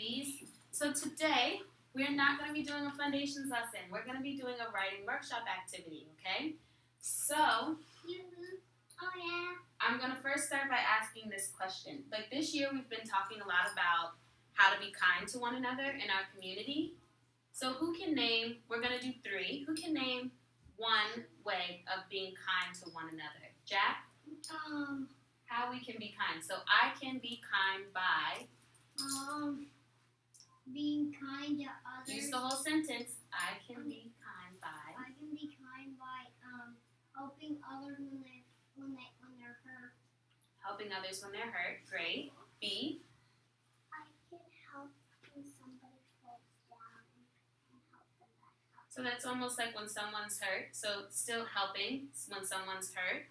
honeybees. So today, we're not going to be doing a foundations lesson. We're going to be doing a writing workshop activity, okay? So, Oh yeah. I'm going to first start by asking this question. Like this year, we've been talking a lot about how to be kind to one another in our community. So who can name, we're going to do 3, who can name one way of being kind to one another? Jack? How we can be kind. So I can be kind by? Being kind to others. Use the whole sentence. I can be kind by? I can be kind by helping others when they're hurt. Helping others when they're hurt. Great. B? I can help when somebody falls down and help them back up. So that's almost like when someone's hurt. So still helping when someone's hurt.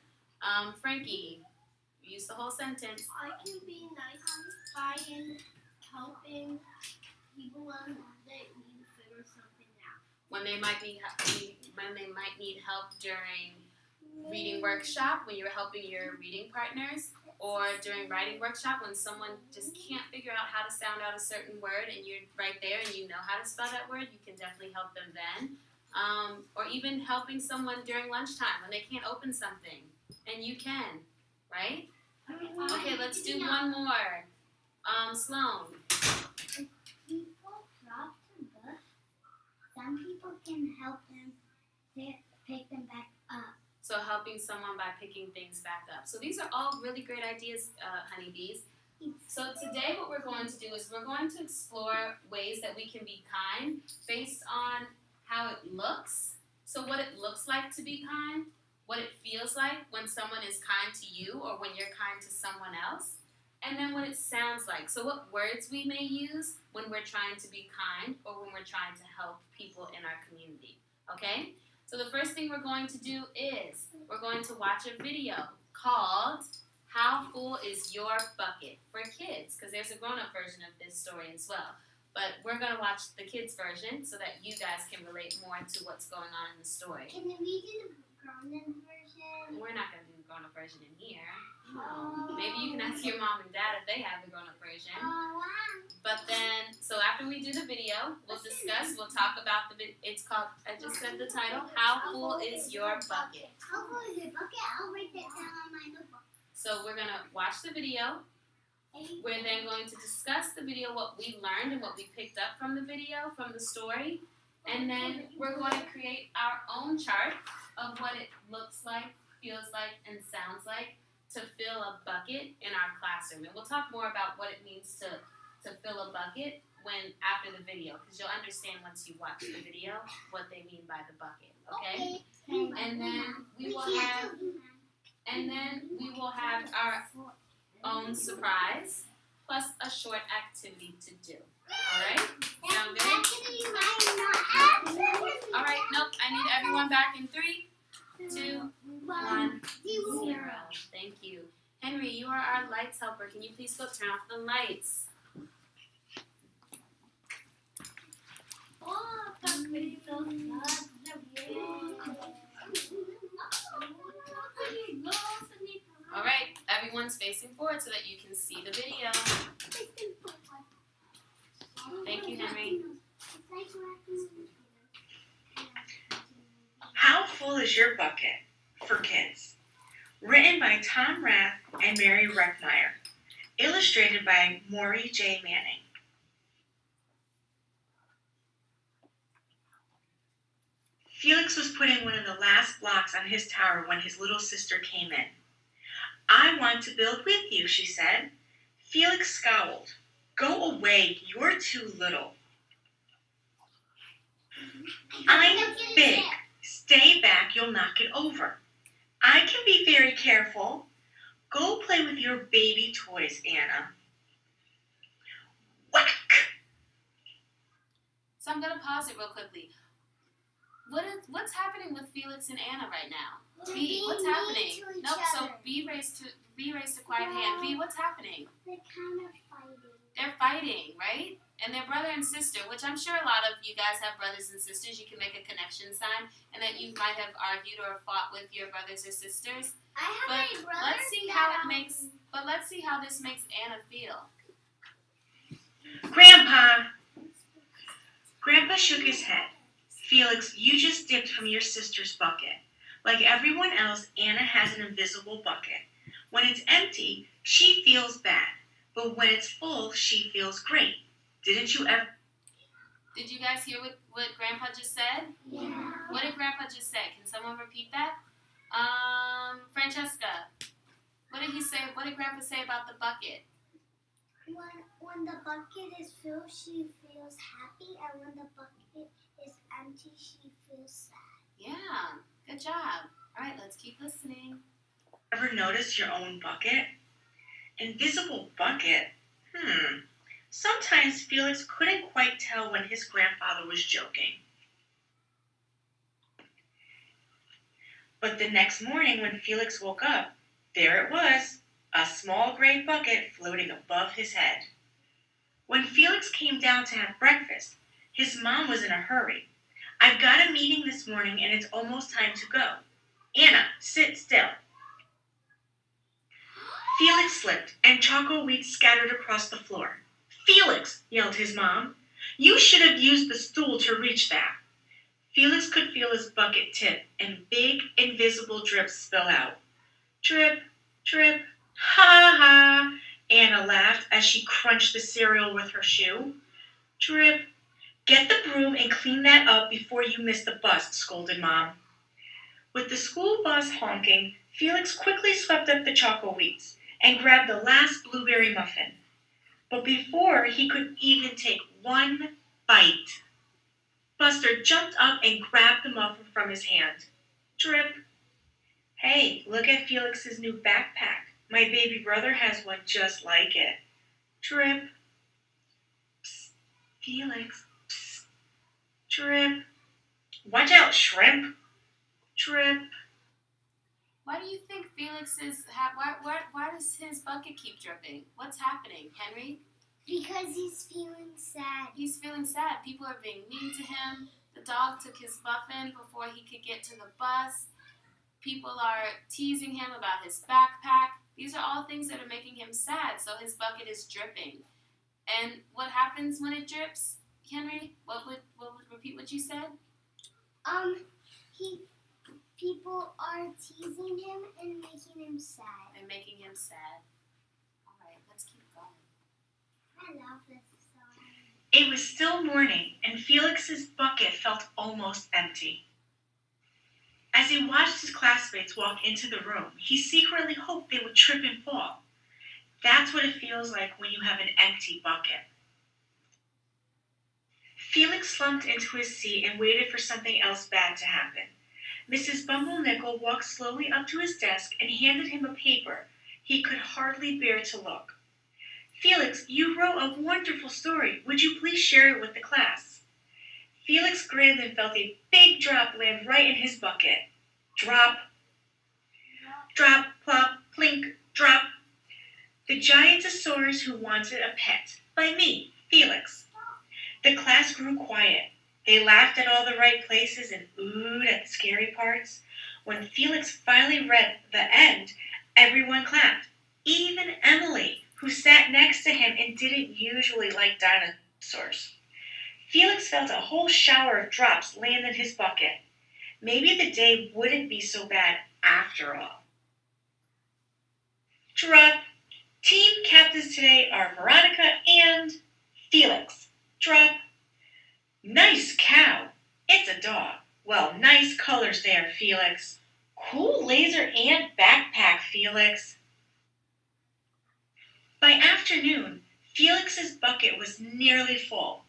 Frankie, use the whole sentence. I can be nice by helping people when they need to figure something out. When they might need help during reading workshop, when you're helping your reading partners, or during writing workshop when someone just can't figure out how to sound out a certain word and you're right there and you know how to spell that word, you can definitely help them then. Or even helping someone during lunchtime when they can't open something, and you can, right? Okay, let's do one more. Sloan. If people drop the book, some people can help them pick them back up. So helping someone by picking things back up. So these are all really great ideas, honeybees. So today what we're going to do is we're going to explore ways that we can be kind based on how it looks. So what it looks like to be kind, what it feels like when someone is kind to you or when you're kind to someone else, and then what it sounds like. So what words we may use when we're trying to be kind or when we're trying to help people in our community, okay? So the first thing we're going to do is we're going to watch a video called How Full Is Your Bucket for kids, because there's a grown-up version of this story as well. But we're going to watch the kids' version so that you guys can relate more to what's going on in the story. Can we do the grown-up version? We're not going to do the grown-up version in here. Maybe you can ask your mom and dad if they have the grown-up version. Wow. But then, so after we do the video, we'll discuss, we'll talk about it's called, I just said the title, How Full Is Your Bucket? How full is your bucket? I'll write that down on my notebook. So we're going to watch the video. We're then going to discuss the video, what we learned and what we picked up from the video, from the story. And then we're going to create our own chart of what it looks like, feels like, and sounds like to fill a bucket in our classroom. And we'll talk more about what it means to fill a bucket after the video, because you'll understand once you watch the video what they mean by the bucket, okay? And then we will have our own surprise plus a short activity to do. All right? Sound good? All right, nope, I need everyone back in 3, 2, 1, 0. Thank you. Henry, you are our lights helper. Can you please go turn off the lights? All right, everyone's facing forward so that you can see the video. Thank you, Henry. How Full Is Your Bucket for Kids? Written by Tom Rath and Mary Reckmeyer. Illustrated by Maury J. Manning. Felix was putting one of the last blocks on his tower when his little sister came in. I want to build with you, she said. Felix scowled. Go away, you're too little. I'm big. Stay back, you'll knock it over. I can be very careful. Go play with your baby toys, Anna. Whack! So I'm going to pause it real quickly. What's happening with Felix and Anna right now? B, what's happening? Nope, so B raised a quiet hand. B, what's happening? They're kind of fighting. They're fighting, right? And they're brother and sister, which I'm sure a lot of you guys have brothers and sisters. You can make a connection sign, and that you might have argued or fought with your brothers or sisters. I have But a brother. let's see how it makes. But let's see how this makes Anna feel. Grandpa! Grandpa shook his head. Felix, you just dipped from your sister's bucket. Like everyone else, Anna has an invisible bucket. When it's empty, she feels bad. But when it's full, she feels great. Didn't you ever? Did you guys hear what Grandpa just said? Yeah. What did Grandpa just say? Can someone repeat that? Francesca, what did he say? What did Grandpa say about the bucket? When the bucket is filled, she feels happy, and when the bucket is empty, she feels sad. Yeah, good job. All right, let's keep listening. Ever notice your own bucket? Invisible bucket? Sometimes Felix couldn't quite tell when his grandfather was joking. But the next morning when Felix woke up, there it was, a small gray bucket floating above his head. When Felix came down to have breakfast, his mom was in a hurry. I've got a meeting this morning and it's almost time to go. Anna, sit still. Felix slipped and choco wheat scattered across the floor. Felix, yelled his mom, you should have used the stool to reach that. Felix could feel his bucket tip and big, invisible drips spill out. Drip, drip, ha ha, Anna laughed as she crunched the cereal with her shoe. Drip. Get the broom and clean that up before you miss the bus, scolded Mom. With the school bus honking, Felix quickly swept up the choco wheats and grabbed the last blueberry muffin. But before he could even take one bite, Buster jumped up and grabbed the muffin from his hand. Drip. Hey, look at Felix's new backpack. My baby brother has one just like it. Drip. Psst. Felix. Psst. Drip. Watch out, shrimp. Drip. Why do you think Felix is? Why does his bucket keep dripping? What's happening, Henry? Because he's feeling sad. He's feeling sad. People are being mean to him. The dog took his muffin before he could get to the bus. People are teasing him about his backpack. These are all things that are making him sad, so his bucket is dripping. And what happens when it drips, Henry? Repeat what you said? People are teasing him and making him sad. All right, let's keep going. I love this song. It was still morning, and Felix's bucket felt almost empty. As he watched his classmates walk into the room, he secretly hoped they would trip and fall. That's what it feels like when you have an empty bucket. Felix slumped into his seat and waited for something else bad to happen. Mrs. Bumblenickel walked slowly up to his desk and handed him a paper he could hardly bear to look. Felix, you wrote a wonderful story. Would you please share it with the class? Felix grinned and felt a big drop land right in his bucket. Drop, drop, plop, plink, drop. The Giantosaurus Who Wanted a Pet, by me, Felix. The class grew quiet. They laughed at all the right places and oohed at the scary parts. When Felix finally read the end, everyone clapped. Even Emily, who sat next to him and didn't usually like dinosaurs. Felix felt a whole shower of drops land in his bucket. Maybe the day wouldn't be so bad after all. Drop. Team captains today are Veronica and Felix. Drop. Nice cow. It's a dog. Well, nice colors there, Felix. Cool laser and backpack, Felix. By afternoon, Felix's bucket was nearly full.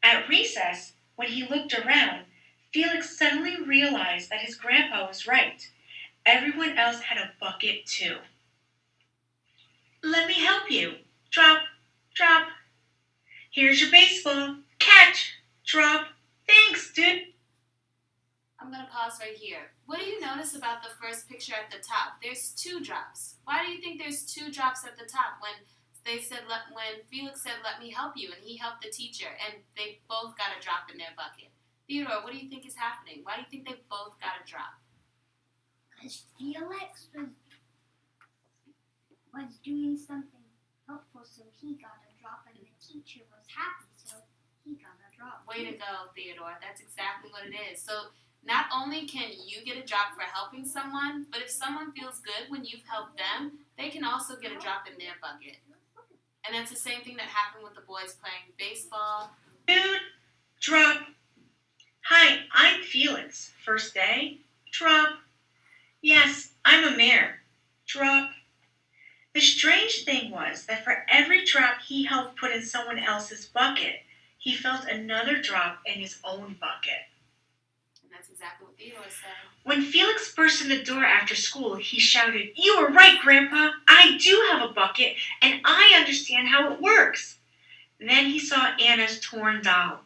At recess, when he looked around, Felix suddenly realized that his grandpa was right. Everyone else had a bucket too. Let me help you. Drop, drop. Here's your baseball. Catch, drop. Thanks, dude. I'm going to pause right here. What do you notice about the first picture at the top? There's 2 drops. Why do you think there's 2 drops at the top when Felix said, let me help you, and he helped the teacher, and they both got a drop in their bucket? Theodore, what do you think is happening? Why do you think they both got a drop? Because Felix was doing something helpful pupil, so he got a drop, and the teacher was happy, so he got a drop. Way to go, Theodore. That's exactly what it is. So not only can you get a drop for helping someone, but if someone feels good when you've helped them, they can also get a drop in their bucket. And that's the same thing that happened with the boys playing baseball. Dude, drop. Hi, I'm Felix. First day. Drop. Yes, I'm a mare. Drop. The strange thing was that for every drop he helped put in someone else's bucket, he felt another drop in his own bucket. And that's exactly what Theodore said. When Felix burst in the door after school, he shouted, "You were right, Grandpa. I do have a bucket, and I understand how it works." Then he saw Anna's torn doll.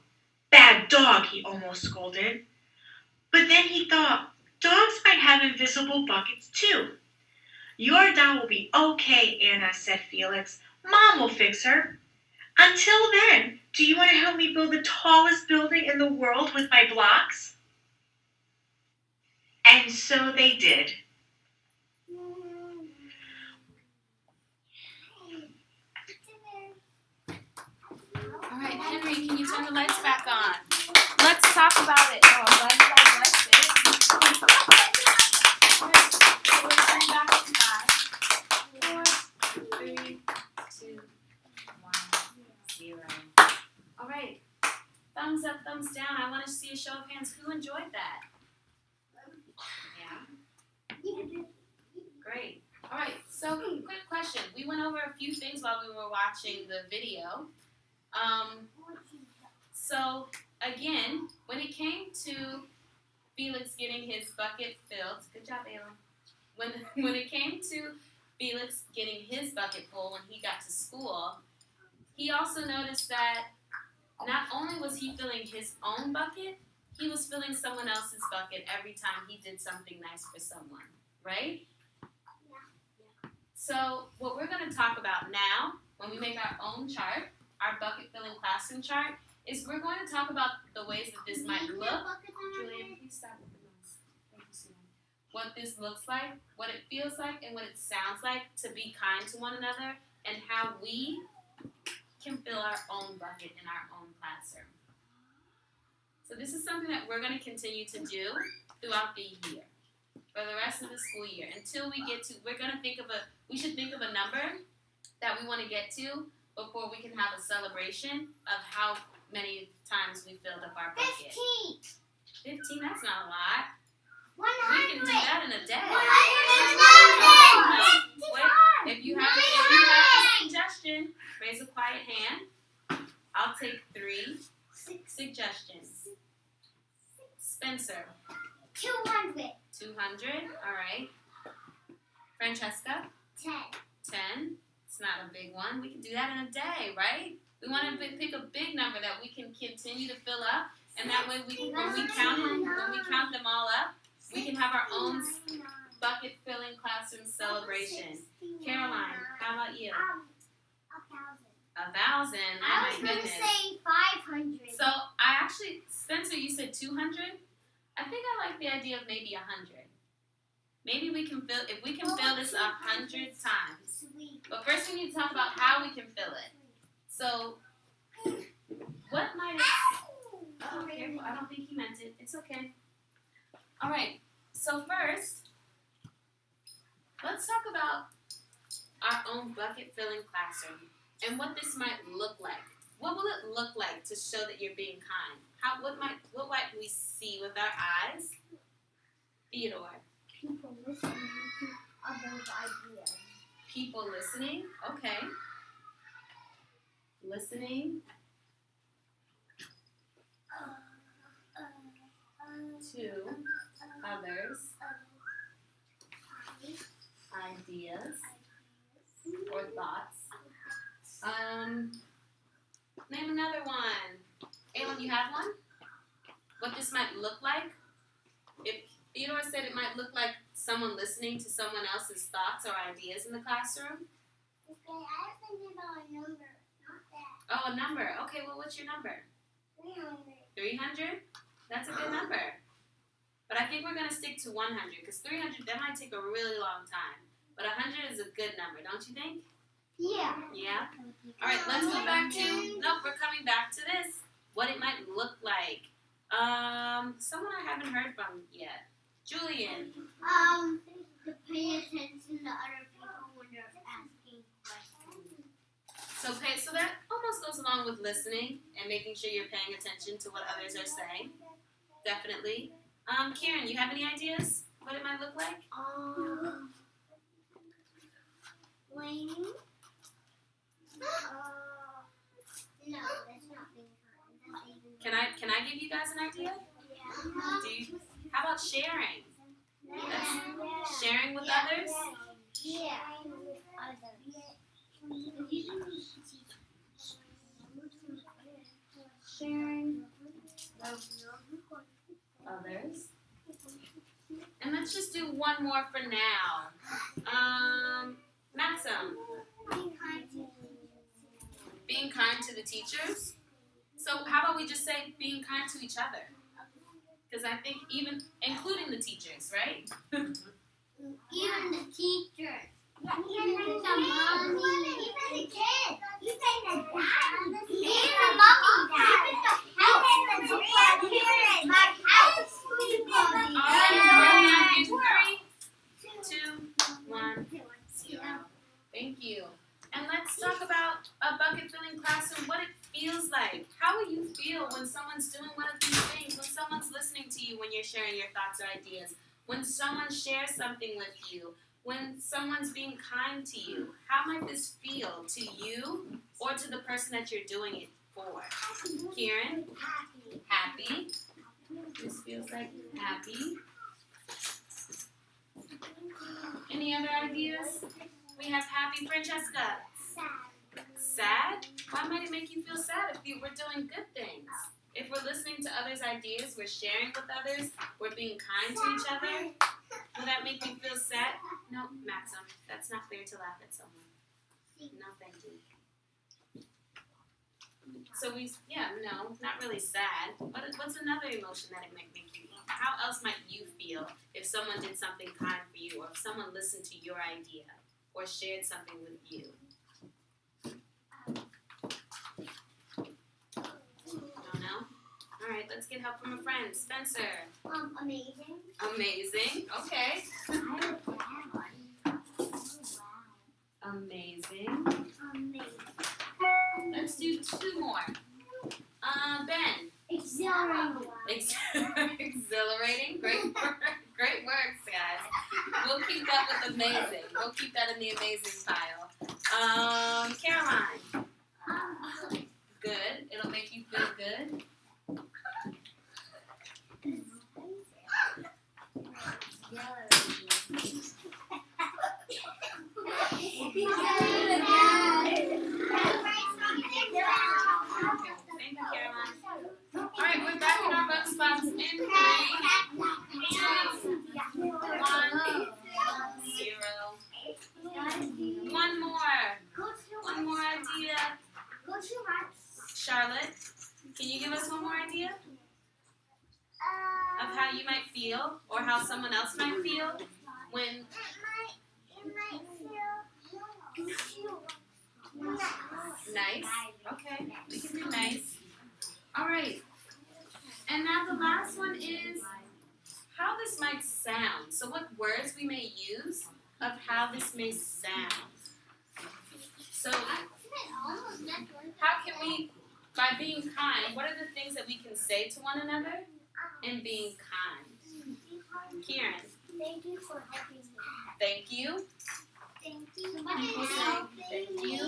"Bad dog," he almost scolded. But then he thought, dogs might have invisible buckets too. "Your doll will be okay, Anna," said Felix. "Mom will fix her. Until then, do you want to help me build the tallest building in the world with my blocks?" And so they did. All right, Henry, can you turn the lights back on? Let's talk about it. Oh, I'm glad you guys liked it. All right, so we're turning back to 5, 4, 3, 2, 1, 0. All right, thumbs up, thumbs down. I want to see a show of hands. Who enjoyed that? Yeah. Great. All right, so quick question. We went over a few things while we were watching the video. So, again, when it came to Felix getting his bucket filled, good job, Ayla. When it came to Felix getting his bucket full when he got to school, he also noticed that not only was he filling his own bucket, he was filling someone else's bucket every time he did something nice for someone, right? Yeah. So what we're going to talk about now, when we make our own chart, our bucket filling classroom chart, is we're going to talk about the ways that this might look. Julian, please stop with the noise. Thank you, Susan. What this looks like, what it feels like, and what it sounds like to be kind to one another, and how we can fill our own bucket in our own classroom. So this is something that we're going to continue to do throughout the year, for the rest of the school year, until we get to, we should think of a number that we want to get to before we can have a celebration of how many times we filled up our bucket. 15. 15, that's not a lot. 100. We can do that in a day. 100. Wait, if you have a suggestion, raise a quiet hand. I'll take 3 suggestions. Spencer. 200. 200, all right. Francesca. 10. 10. It's not a big one. We can do that in a day, right? We want to pick a big number that we can continue to fill up, and that way when we count them all up, we can have our own bucket filling classroom celebration. Caroline, how about you? 1,000. Oh my goodness. Say 500. So Spencer, you said 200. I think I like the idea of maybe 100. Maybe we can fill, if we can fill this 100 times. But first we need to talk about how we can fill it. So, what might it... Oh, careful. I don't think he meant it. It's okay. All right. So first, let's talk about our own bucket filling classroom and what this might look like. What will it look like to show that you're being kind? What might we see with our eyes? Theodore. People listening to others' ideas. People listening. Okay. Listening to others' ideas or thoughts. Name another one. Aylin, you have one? What this might look like? If Theodore said it might look like someone listening to someone else's thoughts or ideas in the classroom. Okay, I was thinking about a number, not that. Oh, a number. Okay, well, what's your number? 300. 300? That's a good number. But I think we're going to stick to 100 because 300, that might take a really long time. But 100 is a good number, don't you think? Yeah. Yeah? All right, let's go back to, nope, we're coming back to this. What it might look like. Someone I haven't heard from yet. Julian. To pay attention to other people when they're asking questions. So that almost goes along with listening and making sure you're paying attention to what others are saying. Definitely. Kieran, you have any ideas what it might look like? Waiting. No, that's not being kind. Can I give you guys an idea? Yeah. How about sharing? That's Sharing with others? Yeah. Sharing others. And let's just do one more for now. Maxim, being kind to the teachers. So how about we just say being kind to each other? Because I think even including the teachers, right? Even the teachers. Even the mommy. Even the kids. Even the dad. Even the mommy. Even the house. Even my house. All right, 3, 2, 1, 0. Thank you. And let's talk about a bucket filling classroom, what it feels like. How will you feel when someone's doing one of these things, when someone's listening to you when you're sharing your thoughts or ideas, when someone shares something with you, when someone's being kind to you? How might this feel to you or to the person that you're doing it for? Kieran? Happy. This feels like happy. Any other ideas? We have happy. Francesca? Sad? Why might it make you feel sad if we're doing good things? If we're listening to others' ideas, we're sharing with others, we're being kind to each other, will that make you feel sad? No, Maxim, that's not fair to laugh at someone. No, thank you. So no, not really sad. What's another emotion that it might make you feel? How else might you feel if someone did something kind for you, or if someone listened to your idea, or shared something with you? Don't know? All right, let's get help from a friend. Spencer. Amazing. Amazing. Okay. I don't have one. Amazing. Amazing. Let's do 2 more. Ben. Exhilarating. Exhilarating. Great work. Great works, guys. We'll keep that with amazing. We'll keep that in the amazing pile. Caroline. Good. It'll make you feel good. Thank you, Caroline. All right, we're back in our book spots in 3, 2, 1, 0. One more. One more idea. Charlotte, can you give us one more idea of how you might feel or how someone else might feel when... Nice. Okay, we can do nice. All right. And now the last one is how this might sound. So what words we may use of how this may sound. So how can we, by being kind, what are the things that we can say to one another in being kind? Kieran. Thank you for helping me. Thank you. Thank you. People say thank you.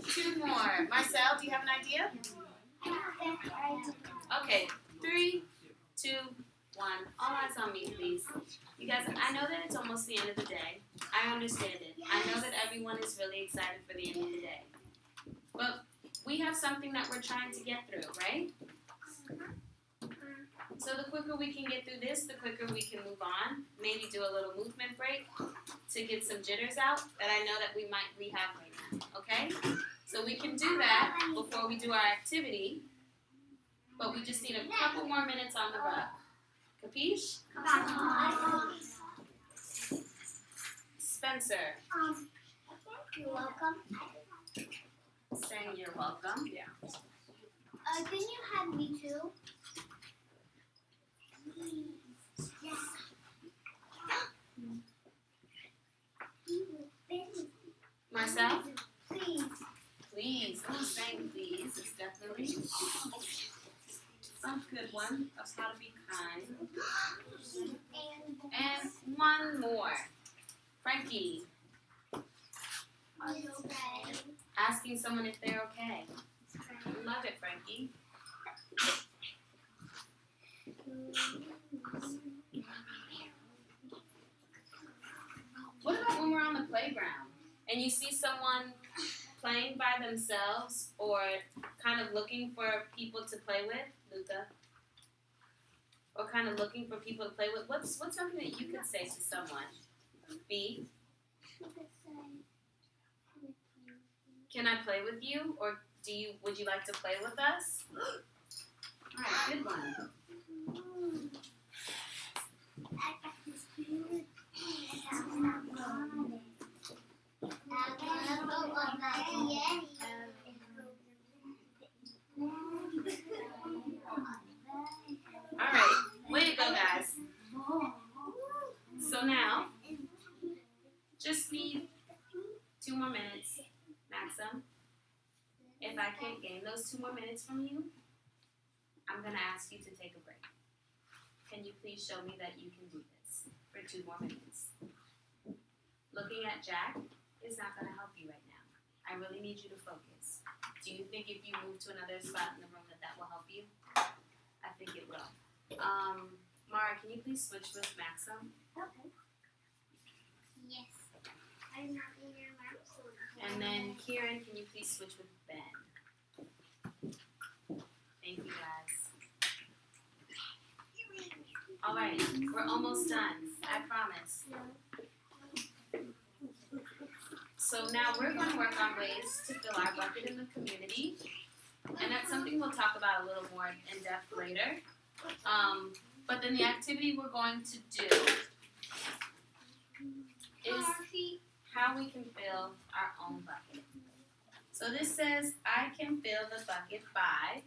Two more. Marcel, do you have an idea? Okay, 3, 2, 1. All eyes on me, please. You guys, I know that it's almost the end of the day. I understand it. I know that everyone is really excited for the end of the day. But we have something that we're trying to get through, right? So the quicker we can get through this, the quicker we can move on. Maybe do a little movement break to get some jitters out that I know that we might have right now, okay? So we we can do that before we do our activity, but we just need a couple more minutes on the rug. Capiche? Spencer, You're welcome. saying you're welcome. Yeah. Can you have me too? Myself? Please. Please. Oh, saying please is definitely some good one of how to be kind. And one more. Frankie, Are you okay? asking someone if they're okay. Love it, Frankie. What about when we're on the playground and you see someone playing by themselves or kind of looking for people to play with, Luca? Or kind of looking for people to play with? What's something that you could say to someone? B, can I play with you? Or would you like to play with us? All right, good one. All right, way to go, guys. So now, just need 2 more minutes, Maxim. If I can't gain those 2 more minutes from you, I'm going to ask you to take a break. Can you please show me that you can do this for 2 more minutes? Looking at Jack is not going to help you right now. I really need you to focus. Do you think if you move to another spot in the room that will help you? I think it will. Mara, can you please switch with Maxim? Okay. Yes. I'm not in your mouth. And then Kieran, can you please switch with Ben? Thank you, guys. All right, we're almost done. I promise. So now we're going to work on ways to fill our bucket in the community. And that's something we'll talk about a little more in depth later. But then the activity we're going to do is how we can fill our own bucket. So this says, I can fill the bucket by,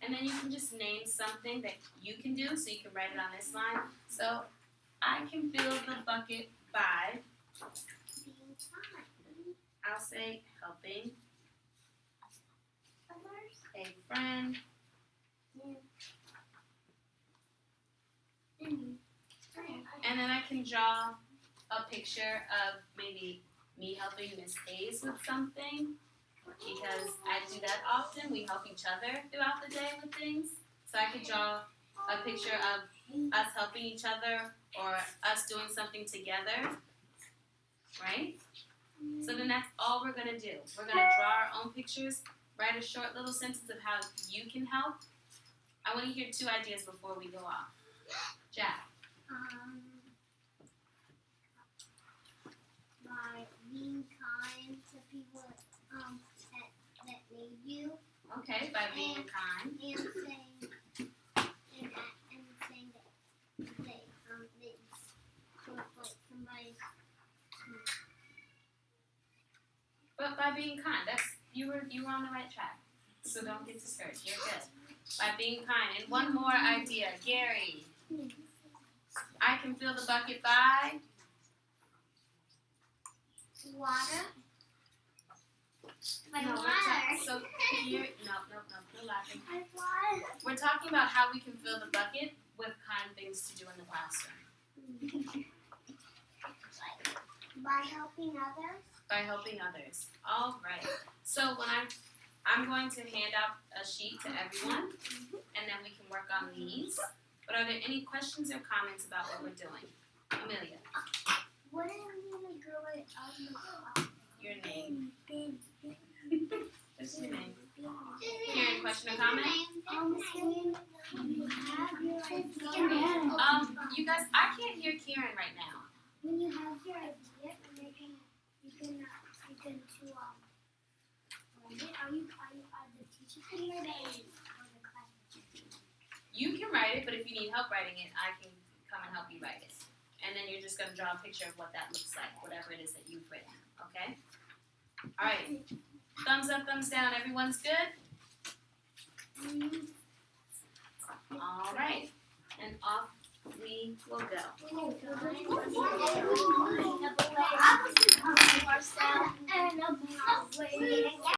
and then you can just name something that you can do, so you can write it on this line. So, I can fill the bucket by, I'll say helping a friend, and then I can draw a picture of maybe me helping Miss Hayes with something, because I do that often. We help each other throughout the day with things. So I could draw a picture of us helping each other or us doing something together, right? So then that's all we're going to do. We're going to draw our own pictures, write a short little sentence of how you can help. I want to hear 2 ideas before we go off. Jack. By being kind to people that need you. Okay, by being kind. And saying that they like somebody. But by being kind, that's you were on the right track. So don't get discouraged. You're good. By being kind. And one more idea, Gary. I can fill the bucket by Water. By no, water. so here, no laughing. By water. We're talking about how we can fill the bucket with kind things to do in the classroom. By helping others. By helping others. All right. So when I'm going to hand out a sheet to everyone, and then we can work on these. But are there any questions or comments about what we're doing? Amelia. What are we gonna go with? Your name. What's your name? Karen, question or comment? You guys, I can't hear Karen right now. When you have your idea, you can the teacher can write it or the class teacher? You can write it, but if you need help writing it, I can come and help you write it. And then you're just going to draw a picture of what that looks like, whatever it is that you've written, okay? All right. Thumbs up, thumbs down. Everyone's good? All right. And off we will go.